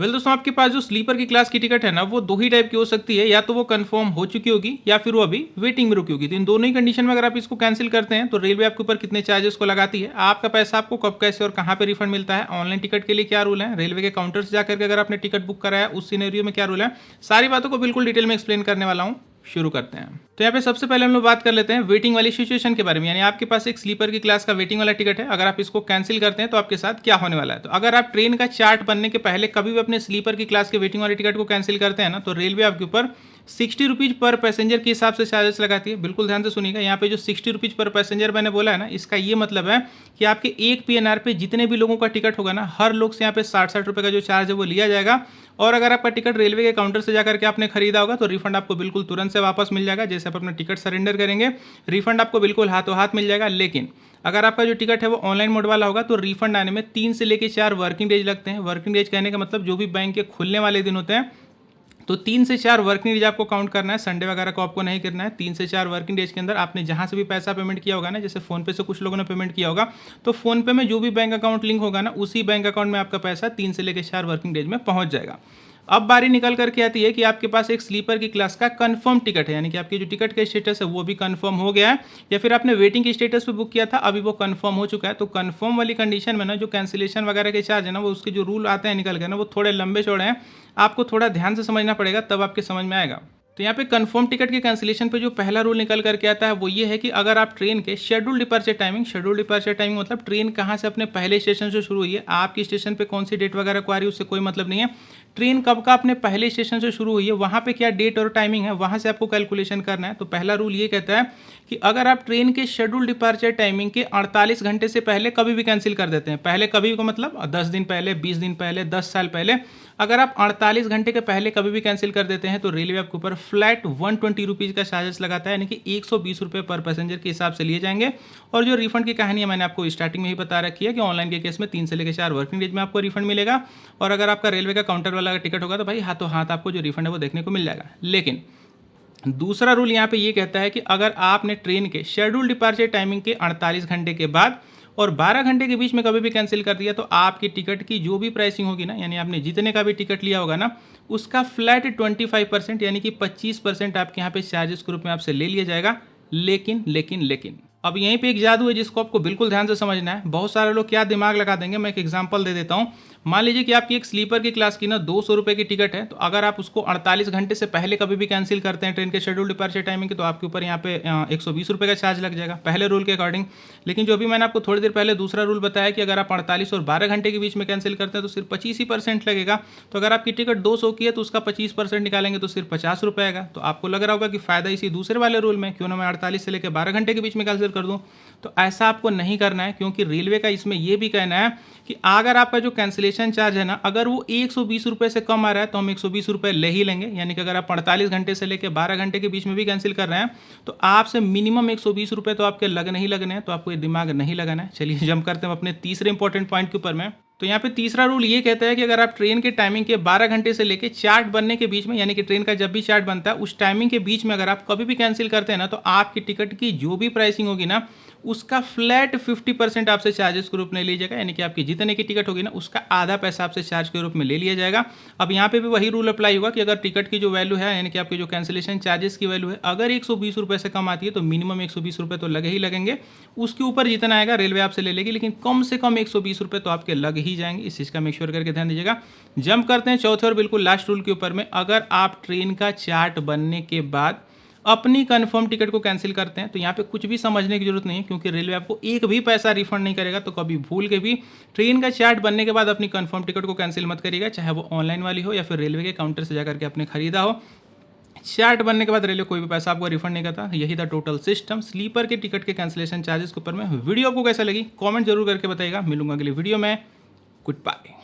दोस्तों, आपके पास जो स्लीपर की क्लास की टिकट है ना, वो दो ही टाइप की हो सकती है। या तो वो कंफर्म हो चुकी होगी या फिर वो अभी वेटिंग में रुकी होगी। तो इन दोनों ही कंडीशन में अगर आप इसको कैंसिल करते हैं तो रेलवे आपके ऊपर कितने चार्जेस को लगाती है, आपका पैसा आपको कब, कैसे और कहाँ पे रिफंड मिलता है, ऑनलाइन टिकट के लिए क्या रूल है, रेलवे के काउंटर से जाकर के अगर आपने टिकट बुक कराया उस सिनेरियो में क्या रूल है, सारी बातों को बिल्कुल डिटेल में एक्सप्लेन करने वाला हूँ। शुरू करते हैं। तो यहाँ पे सबसे पहले हम लोग बात कर लेते हैं वेटिंग वाली सिचुएशन के बारे में। यानी आपके पास एक स्लीपर की क्लास का वेटिंग वाला टिकट है, अगर आप इसको कैंसिल करते हैं तो आपके साथ क्या होने वाला है। तो अगर आप ट्रेन का चार्ट बनने के पहले कभी भी अपने स्लीपर की क्लास के वेटिंग वाले टिकट को कैंसिल करते हैं ना, तो रेलवे आपके ऊपर 60 रुपीज़ पर पैसेंजर के हिसाब से चार्जेस लगाती है। बिल्कुल ध्यान से सुनिएगा, यहाँ पे जो 60 रुपीज़ पर पैसेंजर मैंने बोला है ना, इसका ये मतलब है कि आपके एक पीएनआर पे जितने भी लोगों का टिकट होगा ना, हर लोग से यहाँ पे 60-60 रुपये का जो चार्ज है वो लिया जाएगा। और अगर आपका टिकट रेलवे के काउंटर से जाकर के आपने खरीदा होगा तो रिफंड आपको बिल्कुल तुरंत से वापस मिल जाएगा। जैसे आप अपना टिकट सरेंडर करेंगे, रिफंड आपको बिल्कुल हाथों हाथ मिल जाएगा। लेकिन अगर आपका जो टिकट है वो ऑनलाइन मोड वाला होगा तो रिफंड आने में 3 से लेकर 4 वर्किंग डेज लगते हैं। वर्किंग डेज कहने का मतलब जो भी बैंक के खुलने वाले दिन होते हैं, तो 3 से 4 वर्किंग डेज आपको काउंट करना है। संडे वगैरह को आपको नहीं करना है। 3 से 4 वर्किंग डेज के अंदर आपने जहां से भी पैसा पेमेंट किया होगा ना, जैसे फोनपे से कुछ लोगों ने पेमेंट किया होगा, तो फोनपे में जो भी बैंक अकाउंट लिंक होगा ना, उसी बैंक अकाउंट में आपका पैसा 3 से लेकर 4 वर्किंग डेज में पहुंच जाएगा। अब बारी निकल करके आती है कि आपके पास एक स्लीपर की क्लास का कंफर्म टिकट है, यानी कि आपकी जो टिकट का स्टेटस है वो भी कंफर्म हो गया है, या फिर आपने वेटिंग के स्टेटस पे बुक किया था, अभी वो कंफर्म हो चुका है। तो कंफर्म वाली कंडीशन में ना, जो कैंसिलेशन वगैरह के चार्ज है ना, वो उसके जो रूल आते हैं निकल के ना, वो थोड़े लंबे चौड़े हैं। आपको थोड़ा ध्यान से समझना पड़ेगा, तब आपके समझ में आएगा। तो यहाँ पे कंफर्म टिकट के कैंसिलेशन पे जो पहला रूल निकल करके आता है वो ये है कि अगर आप ट्रेन के शेड्यूल डिपार्चर टाइमिंग मतलब ट्रेन कहाँ से अपने पहले स्टेशन से शुरू हुई है, आपकी स्टेशन पे कौन सी डेट वगैरह को आ रही है, उससे कोई मतलब नहीं है। ट्रेन कब का अपने पहले स्टेशन से शुरू हुई है, वहाँ पे क्या डेट और टाइमिंग है, वहाँ से आपको कैलकुलेशन करना है। तो पहला रूल ये कहता है कि अगर आप ट्रेन के शेड्यूल डिपार्चर टाइमिंग के 48 घंटे से पहले कभी भी कैंसिल कर देते हैं, पहले कभी का मतलब 10 दिन पहले, 20 दिन पहले, 10 साल पहले, अगर आप 48 घंटे के पहले कभी भी कैंसिल कर देते हैं तो रेलवे आपके ऊपर फ्लैट 120 रुपीज़ का चार्जेस लगाता है, यानी कि 120 रुपये पर पैसेंजर के हिसाब से लिए जाएंगे। और जो रिफंड की कहानी है मैंने आपको स्टार्टिंग में ही बता रखी है कि ऑनलाइन के केस में 3 से लेकर 4 वर्किंग डेज में आपको रिफंड मिलेगा। और अगर आपका रेलवे का काउंटर वाला टिकट होगा तो भाई हाथों हाथ आपको जो रिफंड है वो देखने को मिल जाएगा। लेकिन दूसरा रूल यहाँ पे ये कहता है कि अगर आपने ट्रेन के शेड्यूल डिपार्चर टाइमिंग के 48 घंटे के बाद और 12 घंटे के बीच में कभी भी कैंसिल कर दिया तो आपकी टिकट की जो भी प्राइसिंग होगी ना, यानी आपने जितने का भी टिकट लिया होगा ना, उसका फ्लैट 25% यानी कि 25% आपके यहाँ पे चार्जेस के रूप में आपसे ले लिया जाएगा। लेकिन अब यहीं पे एक जादू है जिसको आपको बिल्कुल ध्यान से समझना है। बहुत सारे लोग क्या दिमाग लगा देंगे, मैं एक एग्जांपल दे देता हूँ। मान लीजिए कि आपकी एक स्लीपर की क्लास की ना 200 रुपये की टिकट है, तो अगर आप उसको 48 घंटे से पहले कभी भी कैंसिल करते हैं ट्रेन के शेड्यूल डिपार्चर टाइमिंग के, तो आपके ऊपर यहाँ पे 120 रुपये का चार्ज लग जाएगा पहले रूल के अकॉर्डिंग। लेकिन जो अभी मैंने आपको थोड़ी देर पहले दूसरा रूल बताया कि अगर आप 48 और 12 घंटे के बीच में कैंसिल करते हैं तो सिर्फ 25% लगेगा। तो अगर आपकी टिकट 200 की है तो उसका 25% निकालेंगे तो सिर्फ 50 रुपये आएगा। तो आपको लग रहा होगा कि फ़ायदा इसी दूसरे वाले रूल में, क्यों ना मैं 48 से लेकर 12 घंटे के बीच में कैंसिल कर दूँ। तो ऐसा आपको नहीं करना है, क्योंकि रेलवे का इसमें यह भी कहना है कि अगर आपका जो कैंसिलेशन चार्ज है ना, अगर वो 120 रुपये से कम आ रहा है तो हम 120 रुपये ले ही लेंगे। यानी कि अगर आप 48 घंटे से लेकर 12 घंटे के बीच में भी कैंसिल कर रहे हैं तो आपसे मिनिमम 120 रुपये तो आपके लगने ही लगने हैं। तो आपको ये दिमाग नहीं लगाना है। चलिए जंप करते हैं अपने तीसरे इंपॉर्टेंट पॉइंट के ऊपर में। तो यहाँ पे तीसरा रूल ये कहता है कि अगर आप ट्रेन के टाइमिंग के 12 घंटे से लेके चार्ट बनने के बीच में, यानी कि ट्रेन का जब भी चार्ट बनता है उस टाइमिंग के बीच में अगर आप कभी भी कैंसिल करते हैं ना, तो आपकी टिकट की जो भी प्राइसिंग होगी ना, उसका फ्लैट 50% आपसे चार्जेस के रूप में लिया जाएगा। यानी कि आपकी जितने की टिकट होगी ना, उसका आधा पैसा आपसे चार्ज के रूप में ले लिया जाएगा। अब यहाँ पे भी वही रूल अप्लाई होगा कि अगर टिकट की जो वैल्यू है, यानी कि आपकी जो कैंसिलेशन चार्जेस की वैल्यू है, अगर 120 रुपये से कम आती है तो मिनिमम 120 रुपये तो लगे ही लगेंगे। उसके ऊपर जितना आएगा रेलवे आपसे ले लेगी, लेकिन कम से कम 120 रुपये तो आपके लग ही जाएंगे। इस चीज़ का मेक श्योर करके ध्यान दीजिएगा। जंप करते हैं चौथे और बिल्कुल लास्ट रूल के ऊपर में। अगर आप ट्रेन का चार्ट बनने के बाद अपनी कंफर्म टिकट को कैंसिल करते हैं तो यहाँ पे कुछ भी समझने की जरूरत नहीं है, क्योंकि रेलवे आपको एक भी पैसा रिफंड नहीं करेगा। तो कभी भूल के भी ट्रेन का चार्ट बनने के बाद अपनी कंफर्म टिकट को कैंसिल मत करिएगा, चाहे वो ऑनलाइन वाली हो या फिर रेलवे के काउंटर से जाकर के आपने खरीदा हो। चार्ट बनने के बाद रेलवे कोई भी पैसा आपको रिफंड नहीं करता। यही था टोटल सिस्टम स्लीपर के टिकट के कैंसिलेशन चार्जेस के ऊपर में। वीडियो आपको कैसा लगी कमेंट जरूर करके बताइएगा। मिलूंगा अगली वीडियो में। Good bye.